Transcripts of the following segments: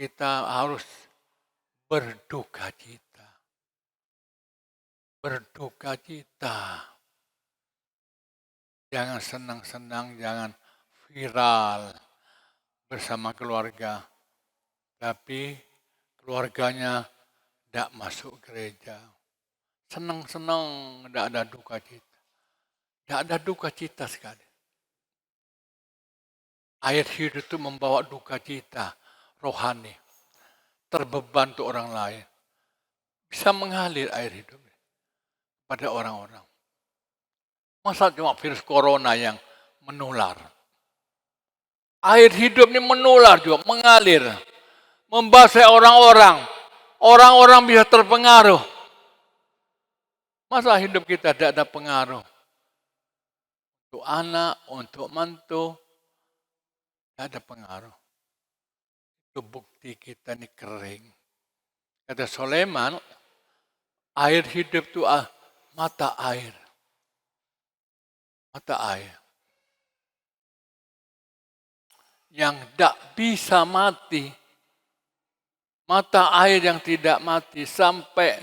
kita harus berduka cita. Berduka cita. Jangan senang-senang, jangan viral bersama keluarga. Tapi keluarganya tidak masuk gereja. Senang-senang, tidak ada duka cita. Tidak ada duka cita sekali. Air hidup itu membawa duka cita rohani. Terbeban untuk orang lain. Bisa mengalir air hidup pada orang-orang. Masa cuma virus corona yang menular? Air hidup ini menular juga, mengalir. Membasahi orang-orang. Orang-orang bisa terpengaruh. Masa hidup kita tidak ada pengaruh? Untuk anak, untuk mantu, tidak ada pengaruh. Itu bukti kita ini kering. Kata Sulaiman, air hidup itu mata air. Mata air. Yang tidak bisa mati. Mata air yang tidak mati sampai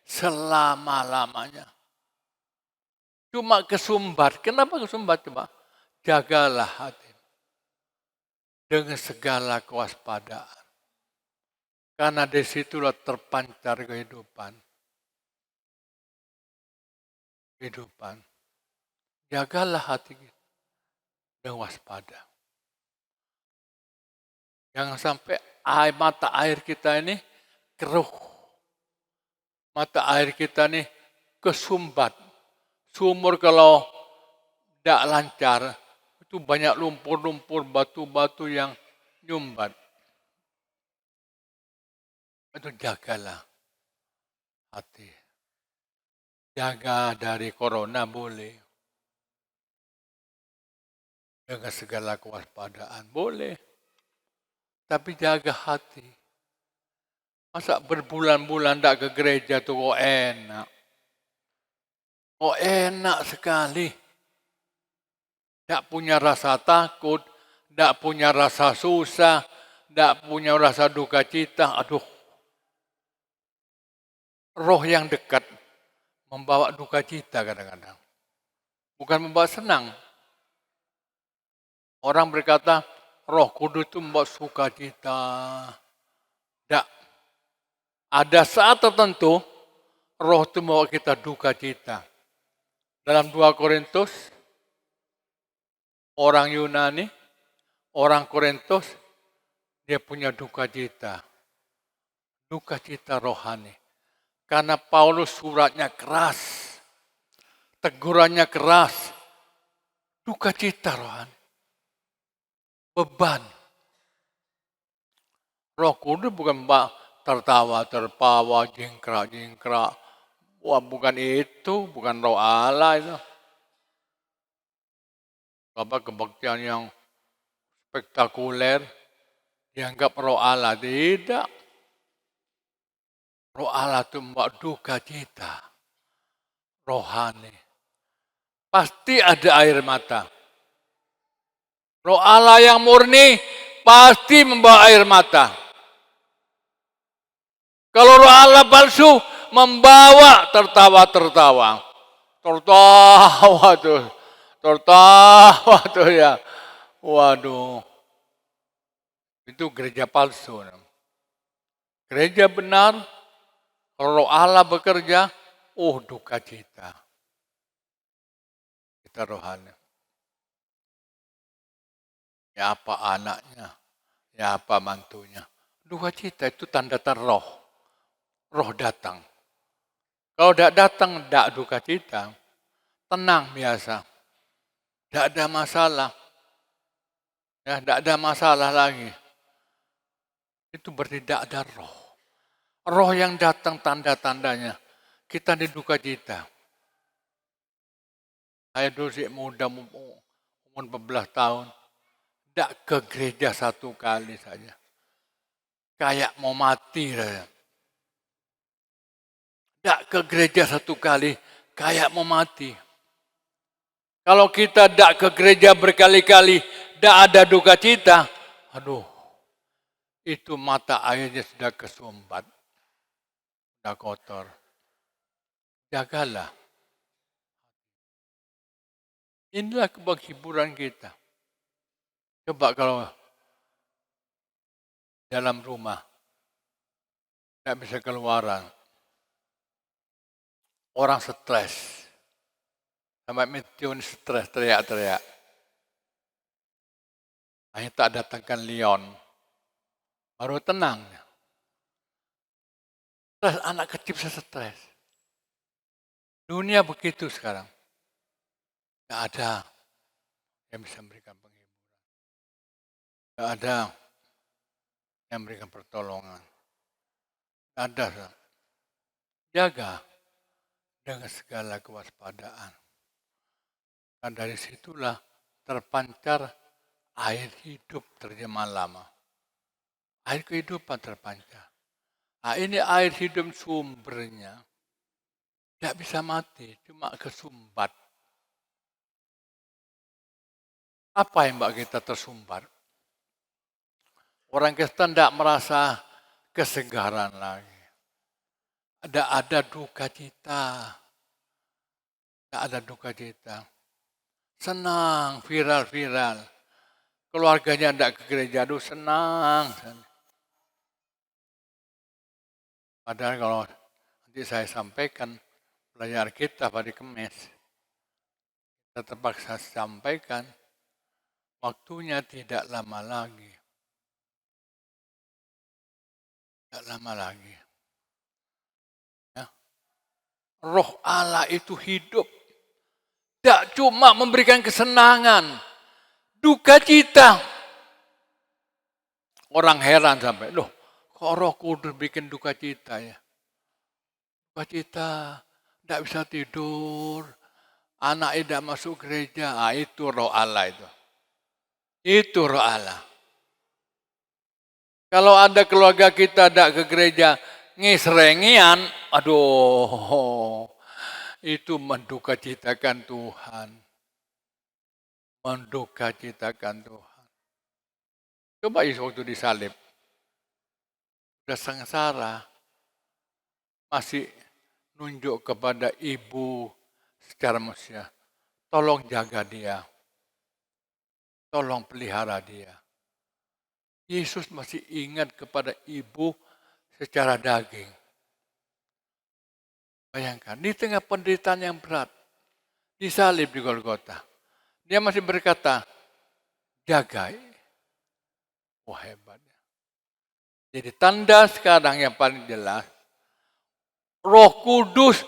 selama-lamanya. Cuma kesumbat. Kenapa kesumbat coba? Jagalah hati. Dengan segala kewaspadaan. Karena di situlah terpancar kehidupan. Kehidupan. Jagalah hati kita. Dengan waspada. Jangan sampai mata air kita ini keruh. Mata air kita ini kesumbat. Sumur kalau tidak lancar, itu banyak lumpur-lumpur, batu-batu yang nyumbat. Itu jagalah hati. Jaga dari corona boleh. Jaga segala kewaspadaan boleh. Tapi jaga hati. Masa berbulan-bulan tidak ke gereja itu kok enak. Kok enak sekali. Tidak punya rasa takut, tidak punya rasa susah, tidak punya rasa duka cita. Aduh. Roh yang dekat membawa duka cita kadang-kadang. Bukan membawa senang. Orang berkata, Roh Kudus itu membawa sukacita. Tidak. Ada saat tertentu, roh itu membawa kita duka cita. Dalam 2 Korintus, orang Yunani, orang Korintus, dia punya duka cita. Duka cita rohani. Karena Paulus suratnya keras. Tegurannya keras. Duka cita rohani. Beban. Roh Kudus bukan tertawa, jingkrak. Wah, bukan itu, bukan roh Allah itu. Apa kebaktian yang spektakuler dianggap roh Allah? Tidak. Roh Allah itu membawa duka cita. Rohani. Pasti ada air mata. Roh Allah yang murni pasti membawa air mata. Kalau roh Allah palsu membawa tertawa. Tertawa tuh ya. Waduh. Itu gereja palsu. Gereja benar, kalau roh Allah bekerja, duka cita. Kita rohani. Ya apa anaknya, ya apa mantunya. Duka cita itu tanda-tanda roh. Roh datang. Kalau tidak datang, tidak duka cita. Tenang biasa. Tidak ada masalah. Ya, tidak ada masalah lagi. Itu berarti tidak ada roh. Roh yang datang tanda-tandanya. Kita di duka cita. Saya dulu muda, umur 14 tahun. Tidak ke gereja 1 kali saja. Kayak mau mati saja. Tidak ke gereja 1 kali, kayak mau mati. Kalau kita tidak ke gereja berkali-kali, tidak ada duka cita. Aduh, itu mata airnya sudah kesumbat, sudah kotor. Jagalah. Inilah penghiburan kita. Coba kalau dalam rumah, tidak bisa keluaran, orang stres, sampai Metiun stres, teriak-teriak. Akhirnya tak datangkan Leon, baru tenang. Stres, anak kecil bisa stres. Dunia begitu sekarang. Tidak ada yang bisa memberikan penghiburan. Tidak ada yang memberikan pertolongan. Tidak ada. Jaga dengan segala kewaspadaan. Dan dari situlah terpancar air hidup terjemah lama. Air kehidupan terpancar. Nah, ini air hidup sumbernya. Tidak bisa mati, cuma kesumbat. Apa yang mbak kita tersumbat? Orang Kristen tidak merasa kesegaran lagi. Ada duka cita. Tidak ada duka cita. Senang, viral-viral. Keluarganya tidak ke gereja, aduh senang. Padahal kalau nanti saya sampaikan pelajaran kita pada Kamis, kita terpaksa sampaikan, waktunya tidak lama lagi. Tidak lama lagi. Ya. Roh Allah itu hidup. Tidak cuma memberikan kesenangan, duka cita. Orang heran sampai, loh kok Roh Kudus bikin duka cita ya? Duka cita, tidak bisa tidur, anak tidak masuk gereja, itu Roh Allah itu. Itu Roh Allah. Kalau ada keluarga kita tidak ke gereja, ngisrengian, aduh, itu menduka citakan Tuhan. Menduka citakan Tuhan. Coba Yesus waktu disalib, sudah sengsara, masih nunjuk kepada ibu secara manusia, tolong jaga dia, tolong pelihara dia. Yesus masih ingat kepada ibu secara daging. Bayangkan, di tengah penderitaan yang berat, disalib di Golgota, dia masih berkata, jaga. Wah hebatnya. Jadi tanda sekarang yang paling jelas, Roh Kudus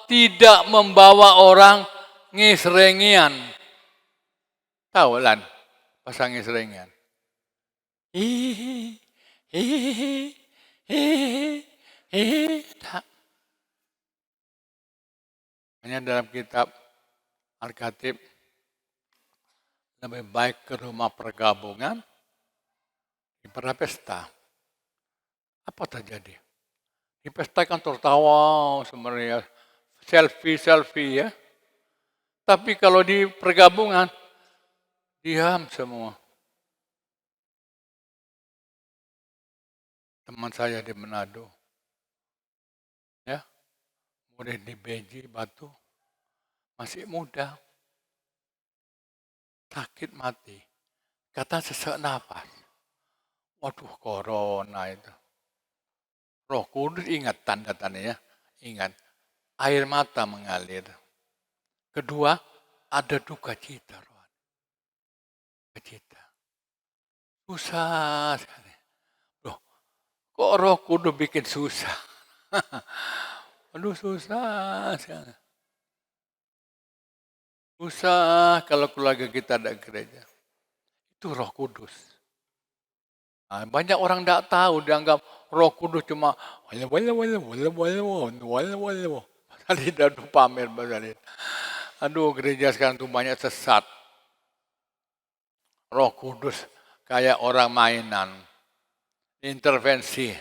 tidak membawa orang ngisrengian. Tahu lan, pasang ngisrengian. Hanya dalam kitab Al-Khatib, lebih baik ke rumah pergabungan daripada pesta. Apa terjadi? Di pesta kan tertawa sebenarnya, selfie ya. Tapi kalau di pergabungan, diam semua. Teman saya di Manado, ya, murid di Beji, Batu, masih muda, sakit mati, kata sesak nafas. Waduh, corona itu. Roh Kudus ingat tanda-tandanya, ingat. Air mata mengalir. Kedua, ada duka cita. Duka cita. Susah sekali. Loh, kok Roh Kudus bikin susah? Aduh, susah sekali. Susah kalau keluarga kita ada gereja. Itu Roh Kudus. Nah, banyak orang tidak tahu, dianggap Roh Kudus cuma padahal tidak pamer padahal. Aduh, gereja sekarang tuh banyak sesat. Roh Kudus kayak orang mainan, intervensi.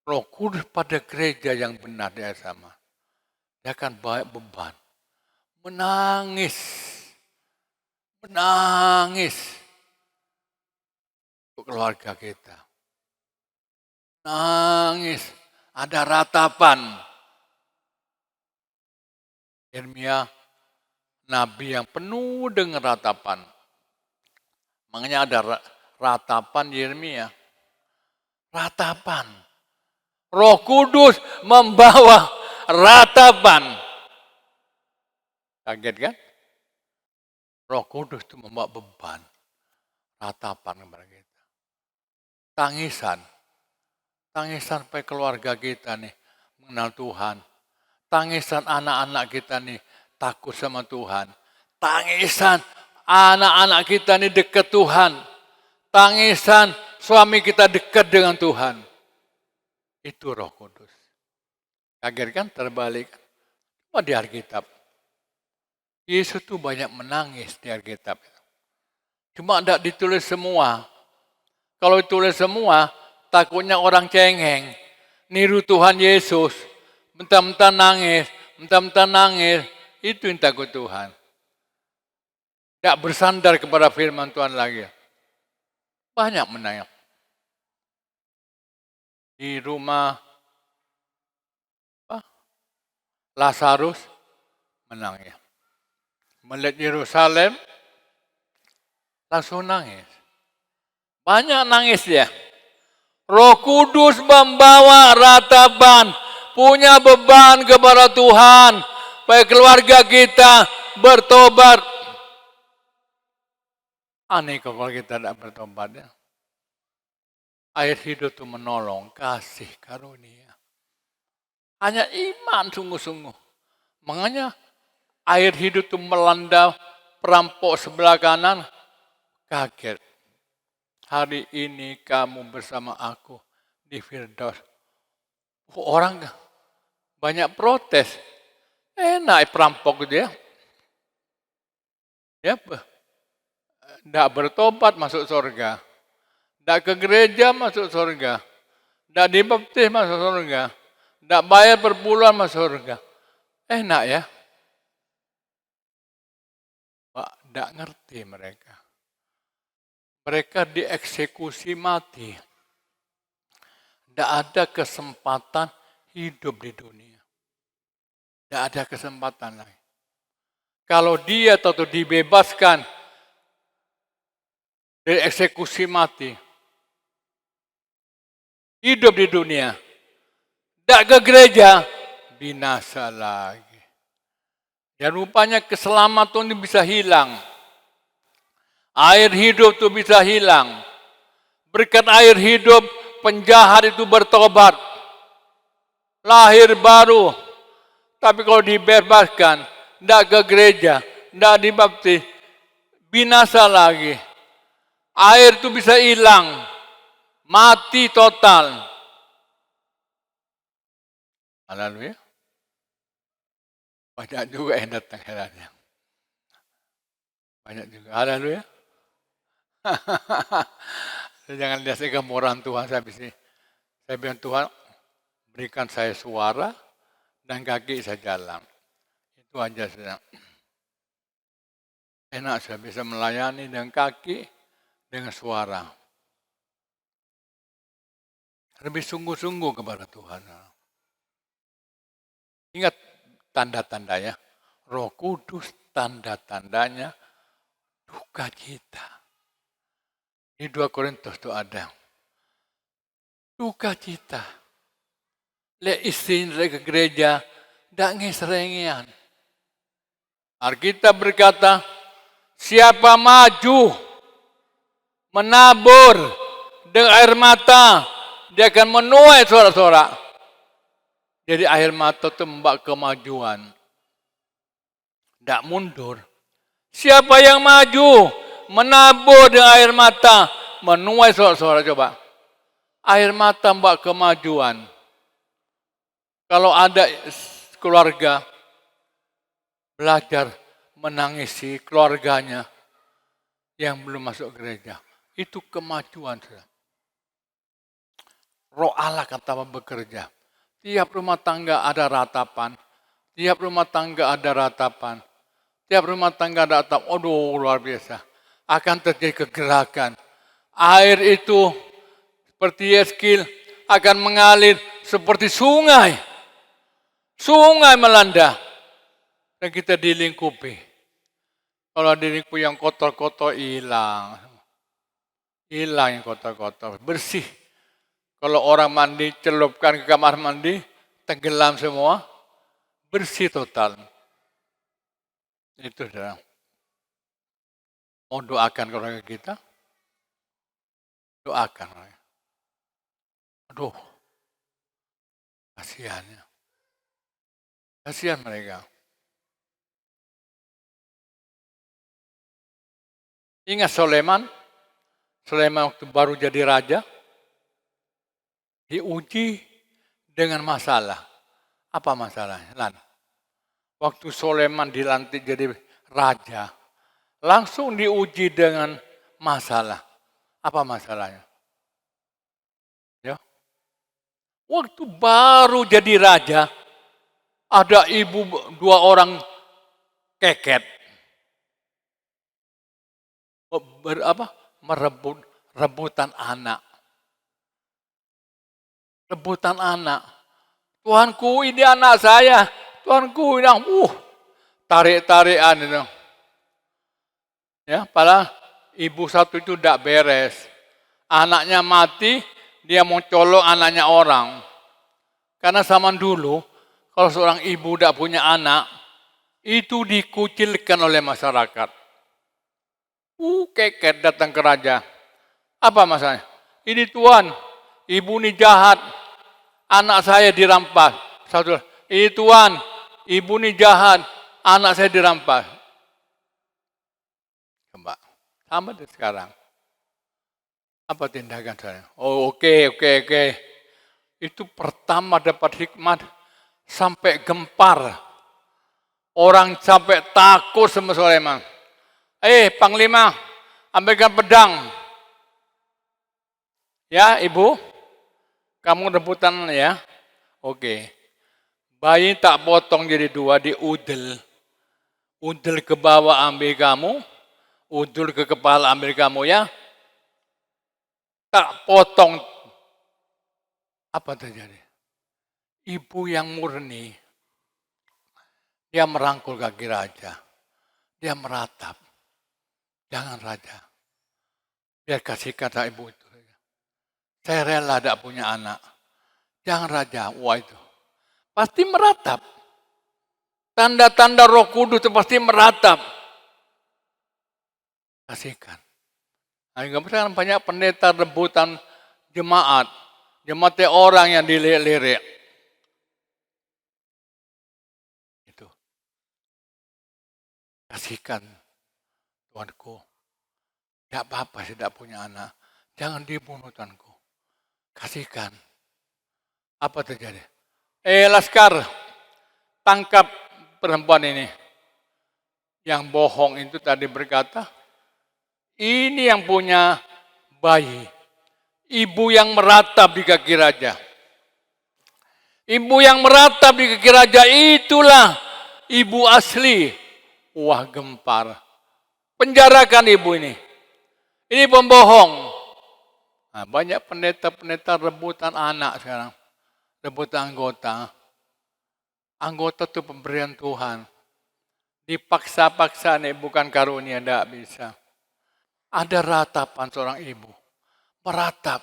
Roh Kudus pada gereja yang benar dia sama. Dia akan banyak beban. Menangis. untuk keluarga kita. Nangis, ada ratapan. Yeremia, nabi yang penuh dengan ratapan. Makanya ada ratapan Yeremia. Ratapan. Roh Kudus membawa ratapan. Kaget kan? Roh Kudus itu membawa beban. Ratapan kepada kita. Tangisan. Tangisan sampai keluarga kita nih mengenal Tuhan. Tangisan anak-anak kita nih takut sama Tuhan. Tangisan anak-anak kita nih dekat Tuhan. Tangisan suami kita dekat dengan Tuhan. Itu Roh Kudus. Kaget kan? Terbalik. Cuma di Alkitab. Yesus tuh banyak menangis di Alkitab. Cuma tidak ditulis semua. Kalau ditulis semua, takutnya orang cengeng. Niru Tuhan Yesus. Mentah-mentah nangis. Itu yang takut Tuhan. Tidak bersandar kepada firman Tuhan lagi. Banyak menangis. Di rumah Lazarus menangis. Melihat Yerusalem langsung nangis. Banyak nangis ya. Roh Kudus membawa ratapan, punya beban kepada Tuhan, supaya keluarga kita bertobat. Aneh kalau kita tidak bertobat ya. Air hidup itu menolong, kasih karunia. Hanya iman sungguh-sungguh. Makanya air hidup itu melanda perampok sebelah kanan, kaget. Hari ini kamu bersama aku di Firdaus. Orang banyak protes. Enak perampok itu ya. Ya, tidak bertobat masuk surga. Tidak ke gereja masuk surga. Tidak dibaptis masuk surga. Tidak bayar per bulan masuk surga. Enak ya. Pak, tidak ngerti mereka. Mereka dieksekusi mati. Tidak ada kesempatan hidup di dunia. Tidak ada kesempatan lagi. Kalau dia atau dibebaskan dari eksekusi mati, hidup di dunia, tidak ke gereja, binasa lagi. Dan rupanya keselamatan itu bisa hilang. Air hidup itu bisa hilang. Berkat air hidup, penjahat itu bertobat. Lahir baru. Tapi kalau dibebaskan, tidak ke gereja, tidak dibaptis, binasa lagi. Air itu bisa hilang. Mati total. Haleluya. Banyak juga yang datang herannya. Banyak juga. Haleluya. Jangan lihat saya kemurahan Tuhan saya bisa. Saya bilang Tuhan berikan saya suara dan kaki saya jalan. Itu aja saya. Enak saya bisa melayani dengan kaki, dengan suara. Lebih sungguh-sungguh kepada Tuhan. Ingat tanda-tandanya. Roh Kudus tanda-tandanya duka cita. Di 2 Korintus itu ada. Duka cita. Lihat istri ke gereja, tidak ngeserengian. Alkitab berkata, siapa maju, menabur dengan air mata, dia akan menuai sorak-sorak. Jadi air mata itu membawa kemajuan. Tidak mundur. Siapa yang maju, menabur dengan air mata, menuai sorak-sorak coba. Air mata membawa kemajuan. Kalau ada keluarga belajar menangisi keluarganya yang belum masuk gereja, itu kemajuan. Roh Allah kata bekerja. Tiap rumah tangga ada ratapan. Tiap rumah tangga ada ratapan. Tiap rumah tangga ada ratapan. Aduh, luar biasa. Akan terjadi kegerakan. Air itu seperti Yeskil akan mengalir seperti sungai. Sungai melanda. Dan kita dilingkupi. Kalau dilingkupi yang kotor-kotor hilang. Hilang yang kotor-kotor. Bersih. Kalau orang mandi, celupkan ke kamar mandi, tenggelam semua. Bersih total. Itu sudah. Mau doakan keluarga kita? Doakan. Aduh, kasihannya. Kasihan mereka. Ingat Sulaiman? Sulaiman waktu baru jadi raja, diuji dengan masalah. Apa masalahnya? Waktu Sulaiman dilantik jadi raja, langsung diuji dengan masalah. Apa masalahnya? Ya. Waktu baru jadi raja, ada ibu 2 orang keket. Rebutan anak. Rebutan anak. Tuanku, ini anak saya. Tuanku, ini tarik-tarikan itu. Ya, padahal ibu satu itu tidak beres. Anaknya mati, dia mau colok anaknya orang. Karena zaman dulu, kalau seorang ibu tidak punya anak, itu dikucilkan oleh masyarakat. Keket datang ke raja. Apa masalahnya? Ini tuan, ibu ini jahat. Anak saya dirampas. Satu, ini tuan, ibu ini jahat. Anak saya dirampas. Coba, sama dari sekarang. Apa tindakan saya? Oh, oke. Itu pertama dapat hikmat sampai gempar. Orang sampai takut sama Sulaiman. Panglima, ambilkan pedang. Ya, ibu, kamu rebutan ya. Oke. Bayi tak potong jadi 2, diudel. Udel ke bawah ambil kamu, udel ke kepala ambil kamu ya. Tak potong. Apa terjadi? Ibu yang murni, dia merangkul kaki raja. Dia meratap. Jangan raja. Biar kasihkan sama ibu itu. Saya rela tidak punya anak. Jangan raja. Wah itu. Pasti meratap. Tanda-tanda Roh Kudus itu pasti meratap. Kasihkan. Nah, sekarang banyak pendeta rebutan jemaat. Jemaatnya orang yang dilirik-lirik. Itu. Kasihkan. Tuanku. Tidak apa-apa saya tidak punya anak. Jangan dibunuh tuanku. Kasihkan. Apa terjadi? Laskar. Tangkap perempuan ini. Yang bohong itu tadi berkata, ini yang punya bayi. Ibu yang meratap di kaki raja. Ibu yang meratap di kaki raja itulah ibu asli. Wah, gempar. Penjarakan ibu ini. Ini pembohong. Nah, banyak pendeta-pendeta rebutan anak sekarang. Rebutan anggota. Anggota itu pemberian Tuhan. Dipaksa-paksa nih, bukan karunia, tidak bisa. Ada ratapan seorang ibu. Meratap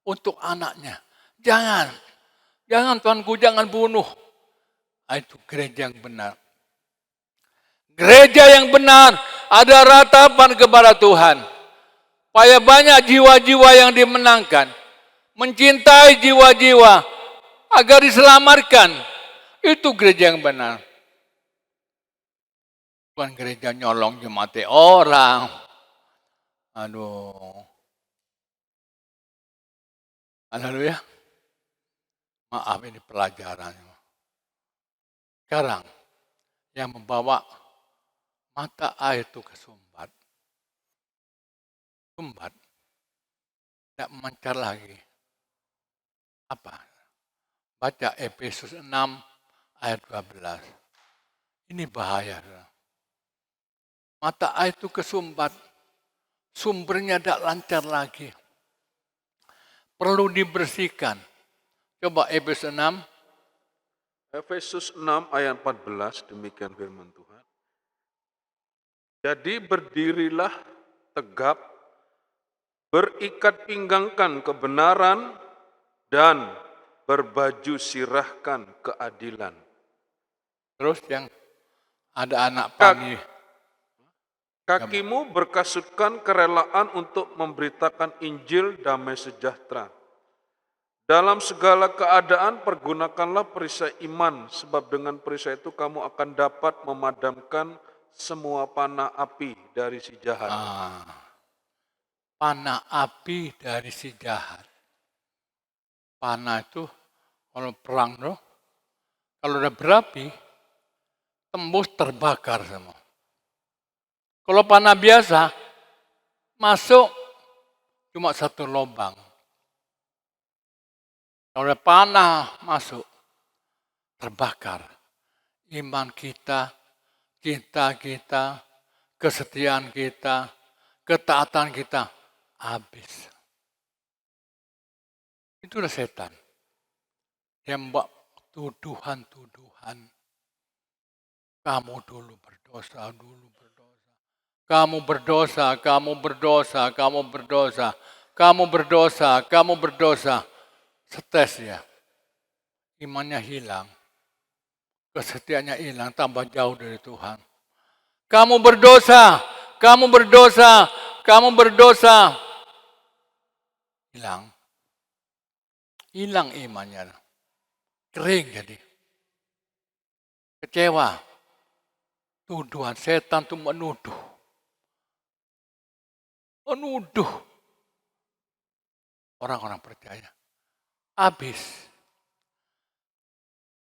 untuk anaknya. Jangan tuanku, jangan bunuh. Itu gereja yang benar. Gereja yang benar, ada ratapan kepada Tuhan. Supaya banyak jiwa-jiwa yang dimenangkan. Mencintai jiwa-jiwa agar diselamatkan. Itu gereja yang benar. Bukan gereja nyolong jemaat orang. Aduh. Haleluya. Maaf, ini pelajaran. Sekarang yang membawa mata air itu kesumbat. Sumbat. Tidak memancar lagi. Apa? Baca Efesus 6 ayat 12. Ini bahaya. Mata air itu kesumbat. sumbernya tidak lancar lagi. Perlu dibersihkan. Coba Efesus 6. Efesus 6 ayat 14, demikian firman Tuhan. Jadi berdirilah tegap, berikat pinggangkan kebenaran, dan berbaju sirahkan keadilan. Terus yang ada anak pani. Kakimu berkasutkan kerelaan untuk memberitakan Injil damai sejahtera. Dalam segala keadaan pergunakanlah perisai iman, sebab dengan perisai itu kamu akan dapat memadamkan semua panah api dari si jahat. Panah api dari si jahat. Panah itu kalau perang tuh, kalau udah berapi, tembus terbakar semua. Kalau panah biasa, masuk cuma satu lubang. Kalau ada panah masuk, terbakar. Iman kita, cinta kita, kesetiaan kita, ketaatan kita, habis. Itulah setan. Dia membuat tuduhan-tuduhan. Kamu dulu berdosa, Kamu berdosa, kamu berdosa, kamu berdosa, kamu berdosa, kamu berdosa. Stres ya. Imannya hilang. Kesetiaannya hilang, tambah jauh dari Tuhan. Kamu berdosa, kamu berdosa, kamu berdosa. Hilang. Hilang imannya. Kering jadi. Kecewa. Tuduhan setan itu menuduh. Menuduh orang-orang percaya. Habis.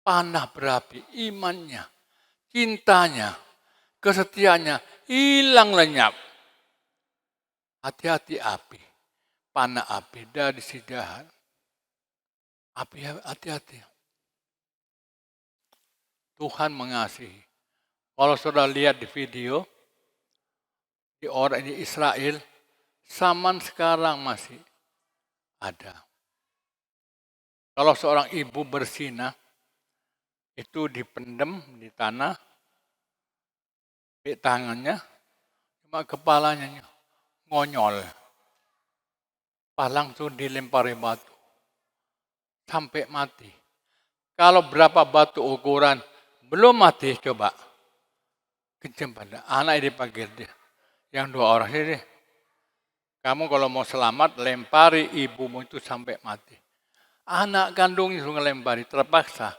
Panah berapi, imannya, cintanya, kesetiaannya hilang lenyap. Hati-hati api, panah api dari si jahat. Api, hati-hati. Tuhan mengasihi. Kalau sudah lihat di video, di orang di Israel, zaman sekarang masih ada. Kalau seorang ibu bersinah, itu dipendem di tanah, di tangannya, cuma kepalanya ngonyol. Langsung dilempari batu, sampai mati. Kalau berapa batu ukuran, belum mati coba. Kejam pada anak dipanggil dia. Yang dua orang ini, kamu kalau mau selamat, lempari ibumu itu sampai mati. Anak kandungnya suruh ngelempari, terpaksa.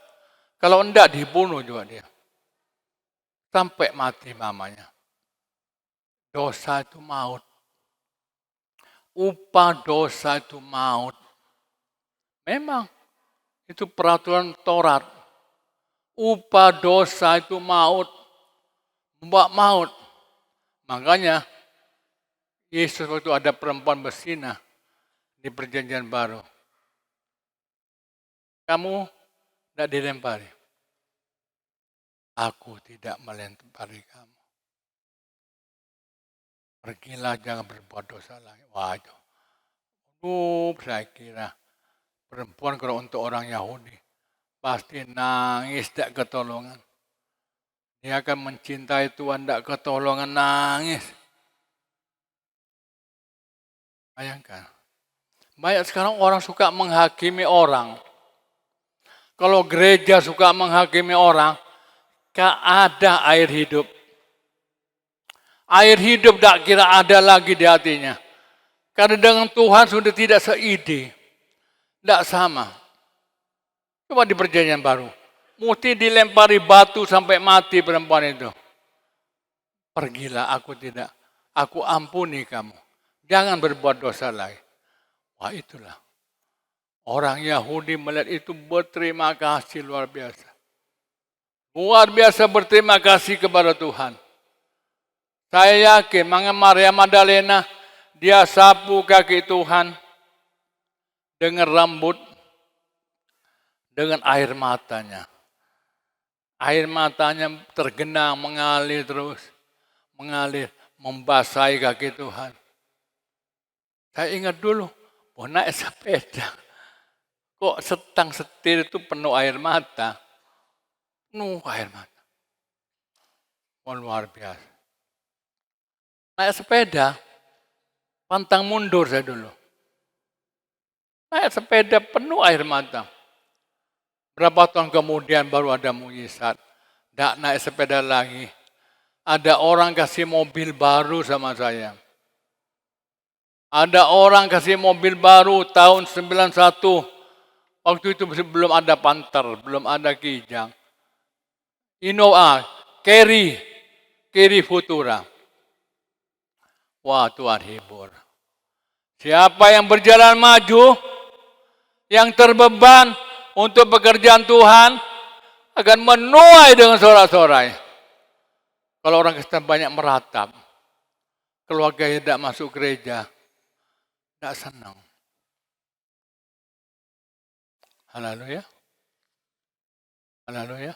Kalau enggak dibunuh juga dia. Sampai mati mamanya. Dosa itu maut. Upah dosa itu maut. Memang itu peraturan Taurat. Upah dosa itu maut. Membawa maut. Makanya Yesus waktu ada perempuan bersinah di perjanjian baru. Kamu tidak dilempari. Aku tidak melempari kamu. Pergilah, jangan berbuat dosa lagi. Wah itu. Saya kira perempuan kalau untuk orang Yahudi pasti nangis tidak ketolongan. Dia akan mencintai Tuhan tidak ketolongan, nangis. Bayangkan. Banyak sekarang orang suka menghakimi orang. Kalau gereja suka menghakimi orang, gak ada air hidup. Air hidup tak kira ada lagi di hatinya. Karena dengan Tuhan sudah tidak seide. Tidak sama. Coba di perjanjian baru. Mesti dilempari batu sampai mati perempuan itu. Pergilah, aku tidak. Aku ampuni kamu. Jangan berbuat dosa lagi. Wah itulah. Orang Yahudi melihat itu berterima kasih luar biasa. Luar biasa berterima kasih kepada Tuhan. Saya yakin Maria Magdalena, dia sapu kaki Tuhan dengan rambut, dengan air matanya. Air matanya tergenang, mengalir terus. Mengalir, membasahi kaki Tuhan. Saya ingat dulu, naik sepeda. Kok setang setir itu penuh air mata. Penuh air mata. Luar biasa. Naik sepeda, pantang mundur saya dulu. Naik sepeda penuh air mata. Berapa tahun kemudian baru ada mujizat. Tidak naik sepeda lagi. Ada orang kasih mobil baru sama saya. Ada orang kasih mobil baru tahun 91. Waktu itu belum ada Panther, belum ada Kijang. Innova, Carry Futura. Wah, Tuhan hibur. Siapa yang berjalan maju, yang terbeban untuk pekerjaan Tuhan, akan menuai dengan sorak-sorai. Kalau orang Kristen banyak meratap, keluarga tidak masuk gereja, tidak senang. Haleluya. Haleluya.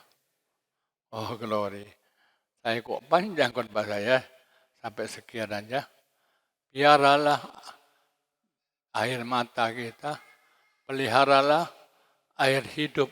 Oh, glory. Saya kok panjang khotbah saya, sampai sekian aja. Biaralah air mata kita, peliharalah air hidup